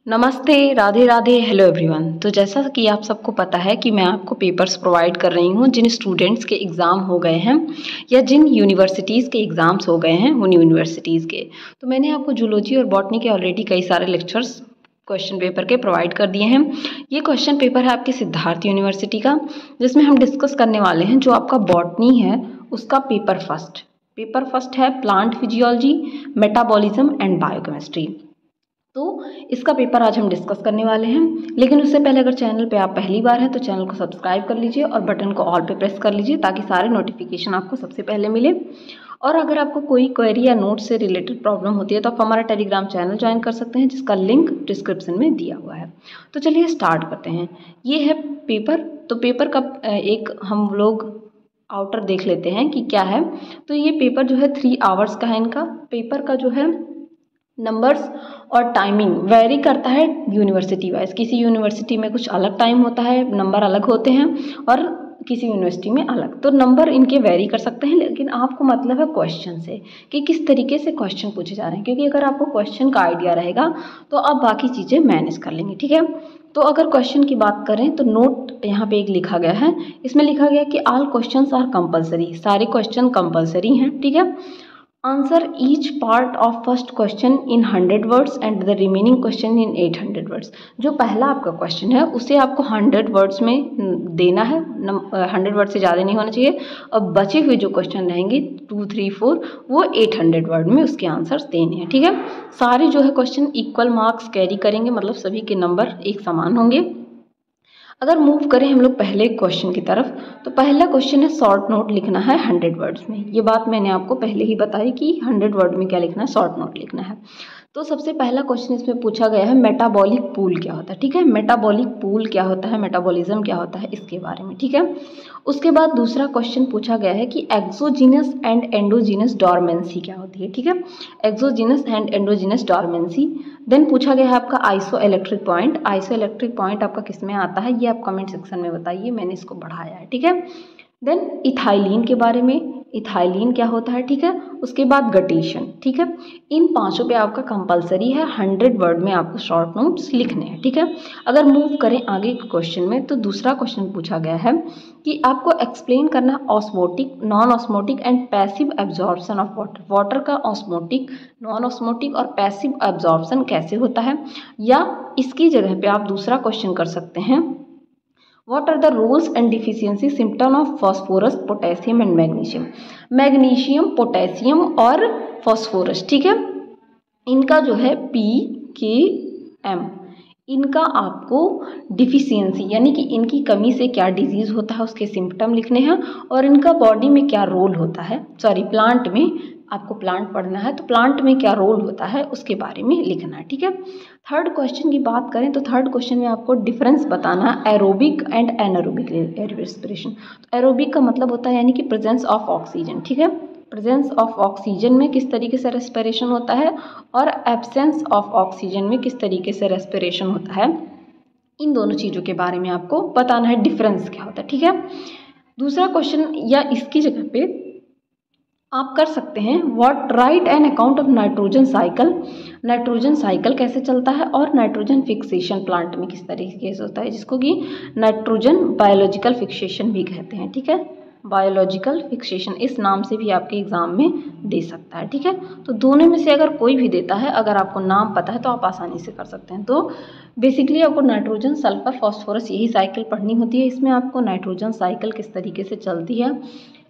नमस्ते, Radhe Radhe, hello everyone. तो जैसा कि आप सबको पता है कि मैं आपको पेपर्स प्रोवाइड कर रही हूँ जिन स्टूडेंट्स के एग्ज़ाम हो गए हैं या जिन यूनिवर्सिटीज़ के एग्ज़ाम्स हो गए हैं उन यूनिवर्सिटीज़ के। तो मैंने आपको जूलॉजी और बॉटनी के ऑलरेडी कई सारे लेक्चर्स क्वेश्चन पेपर के प्रोवाइड कर दिए हैं। ये क्वेश्चन पेपर है आपके सिद्धार्थ यूनिवर्सिटी का, जिसमें हम डिस्कस करने वाले हैं जो आपका बॉटनी है उसका पेपर फर्स्ट है plant physiology, metabolism and biochemistry. तो इसका पेपर आज हम डिस्कस करने वाले हैं। लेकिन उससे पहले अगर चैनल पे आप पहली बार हैं तो चैनल को सब्सक्राइब कर लीजिए और बटन को ऑल पे प्रेस कर लीजिए ताकि सारे नोटिफिकेशन आपको सबसे पहले मिले। और अगर आपको कोई क्वेरी या नोट से रिलेटेड प्रॉब्लम होती है तो आप हमारा टेलीग्राम चैनल ज्वाइन कर सकते हैं जिसका लिंक डिस्क्रिप्शन में दिया हुआ है। तो चलिए स्टार्ट करते हैं। ये है पेपर। तो पेपर का एक हम लोग आउटर देख लेते हैं कि क्या है। तो ये पेपर जो है 3 आवर्स का है। इनका पेपर का जो है नंबर्स और टाइमिंग वेरी करता है यूनिवर्सिटी वाइज। किसी यूनिवर्सिटी में कुछ अलग टाइम होता है, नंबर अलग होते हैं, और किसी यूनिवर्सिटी में अलग। तो नंबर इनके वेरी कर सकते हैं, लेकिन आपको मतलब है क्वेश्चन से कि किस तरीके से क्वेश्चन पूछे जा रहे हैं, क्योंकि अगर आपको क्वेश्चन का आइडिया रहेगा तो आप बाकी चीज़ें मैनेज कर लेंगे। ठीक है। तो अगर क्वेश्चन की बात करें तो नोट यहाँ पे एक लिखा गया है। इसमें लिखा गया कि ऑल क्वेश्चंस आर कंपलसरी, सारे क्वेश्चन कंपलसरी हैं। ठीक है। Answer each part of first question in 100 words and the remaining question in 800 words. जो पहला आपका क्वेश्चन है उसे आपको 100 वर्ड्स में देना है, 100 वर्ड से ज़्यादा नहीं होना चाहिए। और बचे हुए जो क्वेश्चन रहेंगे 2, 3, 4 वो 800 वर्ड में उसके आंसर्स देने हैं। ठीक है। सारे जो है क्वेश्चन इक्वल मार्क्स कैरी करेंगे, मतलब सभी के नंबर एक समान होंगे। अगर मूव करें हम लोग पहले क्वेश्चन की तरफ, तो पहला क्वेश्चन है शॉर्ट नोट लिखना है 100 वर्ड्स में। ये बात मैंने आपको पहले ही बताई कि 100 वर्ड में क्या लिखना है, शॉर्ट नोट लिखना है। तो सबसे पहला क्वेश्चन इसमें पूछा गया है मेटाबॉलिक पूल क्या होता है। ठीक है। मेटाबॉलिक पूल क्या होता है, मेटाबॉलिज्म क्या होता है, इसके बारे में। ठीक है। उसके बाद दूसरा क्वेश्चन पूछा गया है कि एक्सोजीनस एंड एंडोजीनस डोरमेंसी क्या होती है। ठीक है। Exogenous and endogenous dormancy. Then पूछा गया है आपका isoelectric point. Isoelectric point आपका किस में आता है ये आप कमेंट सेक्शन में बताइए, मैंने इसको बढ़ाया है। ठीक है। देन इथाइलिन के बारे में, इथाइलिन क्या होता है। ठीक है। उसके बाद गटेशन। ठीक है। इन पांचों पे आपका कंपलसरी है 100 वर्ड में आपको शॉर्ट नोट्स लिखने हैं। ठीक है। अगर मूव करें आगे के क्वेश्चन में, तो दूसरा क्वेश्चन पूछा गया है कि आपको एक्सप्लेन करना osmotic, non osmotic and passive absorption of water. Water का ऑस्मोटिक, नॉन ऑस्मोटिक और पैसिव एब्जॉर्प्शन कैसे होता है। या इसकी जगह पे आप दूसरा क्वेश्चन कर सकते हैं, What are the roles and deficiency symptom of phosphorus, potassium and magnesium? Magnesium, potassium और फॉस्फोरस। ठीक है। इनका जो है PKM, इनका आपको डिफिशियंसी यानी कि इनकी कमी से क्या डिजीज़ होता है उसके सिम्टम लिखने हैं, और इनका बॉडी में क्या रोल होता है, प्लांट में, आपको प्लांट पढ़ना है तो प्लांट में क्या रोल होता है उसके बारे में लिखना है। ठीक है। थर्ड क्वेश्चन की बात करें तो थर्ड क्वेश्चन में आपको डिफरेंस बताना है एरोबिक एंड एनारोबिक रेस्पिरेशन। तो एरोबिक का मतलब होता है यानी कि प्रेजेंस ऑफ ऑक्सीजन। ठीक है। प्रेजेंस ऑफ ऑक्सीजन में किस तरीके से रेस्पिरेशन होता है और एब्सेंस ऑफ ऑक्सीजन में किस तरीके से रेस्पिरेशन होता है, इन दोनों चीज़ों के बारे में आपको बताना है, डिफरेंस क्या होता है। ठीक है। दूसरा क्वेश्चन या इसकी जगह पे आप कर सकते हैं what right an account of nitrogen cycle. Nitrogen cycle कैसे चलता है और नाइट्रोजन फिक्सेशन प्लांट में किस तरीके से होता है, जिसको कि नाइट्रोजन बायोलॉजिकल फिक्सेशन भी कहते हैं। ठीक है। बायोलॉजिकल फिक्सेशन इस नाम से भी आपके एग्जाम में दे सकता है। ठीक है। तो दोनों में से अगर कोई भी देता है, अगर आपको नाम पता है तो आप आसानी से कर सकते हैं। तो बेसिकली आपको नाइट्रोजन, सल्फर, फॉस्फोरस यही साइकिल पढ़नी होती है। इसमें आपको नाइट्रोजन साइकिल किस तरीके से चलती है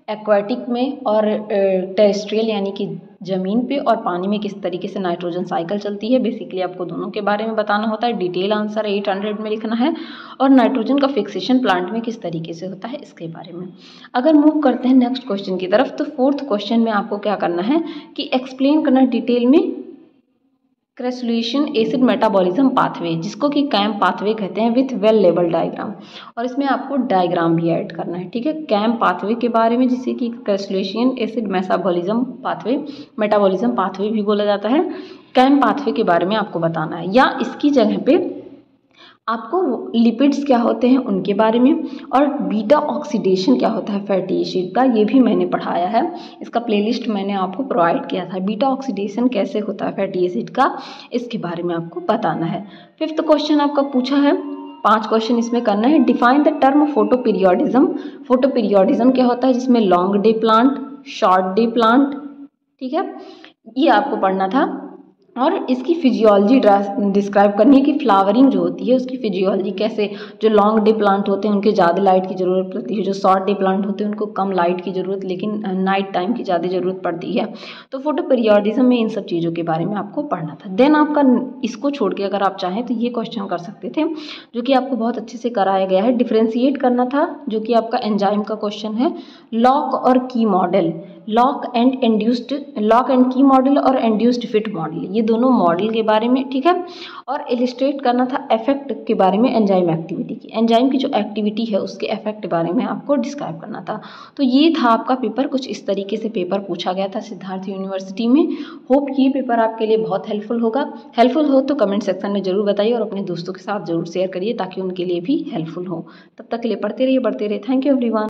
एक्वाटिक में और टेरेस्ट्रियल यानी कि ज़मीन पे और पानी में किस तरीके से नाइट्रोजन साइकिल चलती है, बेसिकली आपको दोनों के बारे में बताना होता है। डिटेल आंसर 800 में लिखना है, और नाइट्रोजन का फिक्सेशन प्लांट में किस तरीके से होता है इसके बारे में। अगर मूव करते हैं नेक्स्ट क्वेश्चन की तरफ, तो फोर्थ क्वेश्चन में आपको क्या करना है कि एक्सप्लेन करना डिटेल में क्रेसुलेशन एसिड मेटाबॉलिज्म पाथवे, जिसको कि कैम पाथवे कहते हैं, विथ वेल लेबल डायग्राम। और इसमें आपको डायग्राम भी ऐड करना है। ठीक है। कैम पाथवे के बारे में, जिसे कि crassulacean acid metabolism pathway, metabolism pathway भी बोला जाता है, कैम पाथवे के बारे में आपको बताना है। या इसकी जगह पे आपको लिपिड्स क्या होते हैं उनके बारे में, और बीटा ऑक्सीडेशन क्या होता है फैटी एसिड का, ये भी मैंने पढ़ाया है। इसका प्लेलिस्ट मैंने आपको प्रोवाइड किया था। बीटा ऑक्सीडेशन कैसे होता है फैटी एसिड का, इसके बारे में आपको बताना है। 5th क्वेश्चन आपका पूछा है, 5 क्वेश्चन इसमें करना है। Define the term photoperiodism. Photoperiodism क्या होता है, जिसमें long day plant, short day plant, ठीक है, ये आपको पढ़ना था। और इसकी फिजियोलॉजी डिस्क्राइब करनी है कि फ्लावरिंग जो होती है उसकी फिजियोलॉजी कैसे, जो लॉन्ग डे प्लांट होते हैं उनके ज़्यादा लाइट की ज़रूरत पड़ती है, जो शॉर्ट डे प्लांट होते हैं उनको कम लाइट की ज़रूरत, लेकिन नाइट टाइम की ज़्यादा ज़रूरत पड़ती है। तो फोटो पीरियोडिज्म में इन सब चीज़ों के बारे में आपको पढ़ना था। देन आपका इसको छोड़ के अगर आप चाहें तो ये क्वेश्चन कर सकते थे, जो कि आपको बहुत अच्छे से कराया गया है। डिफ्रेंशिएट करना था, जो कि आपका एंजाइम का क्वेश्चन है। लॉक और की मॉडल, लॉक एंड की मॉडल और इंड्यूस्ड फिट मॉडल, ये दोनों मॉडल के बारे में, ठीक है। और इलिस्ट्रेट करना था इफेक्ट के बारे में एंजाइम एक्टिविटी की, एंजाइम की जो एक्टिविटी है उसके इफेक्ट के बारे में आपको डिस्क्राइब करना था। तो ये था आपका पेपर, कुछ इस तरीके से पेपर पूछा गया था सिद्धार्थ यूनिवर्सिटी में। होप ये पेपर आपके लिए बहुत हेल्पफुल होगा। हेल्पफुल हो तो कमेंट सेक्शन में जरूर बताइए और अपने दोस्तों के साथ जरूर शेयर करिए ताकि उनके लिए भी हेल्पफुल हो। तब तक के लिए पढ़ते रहिए। Thank you everyone.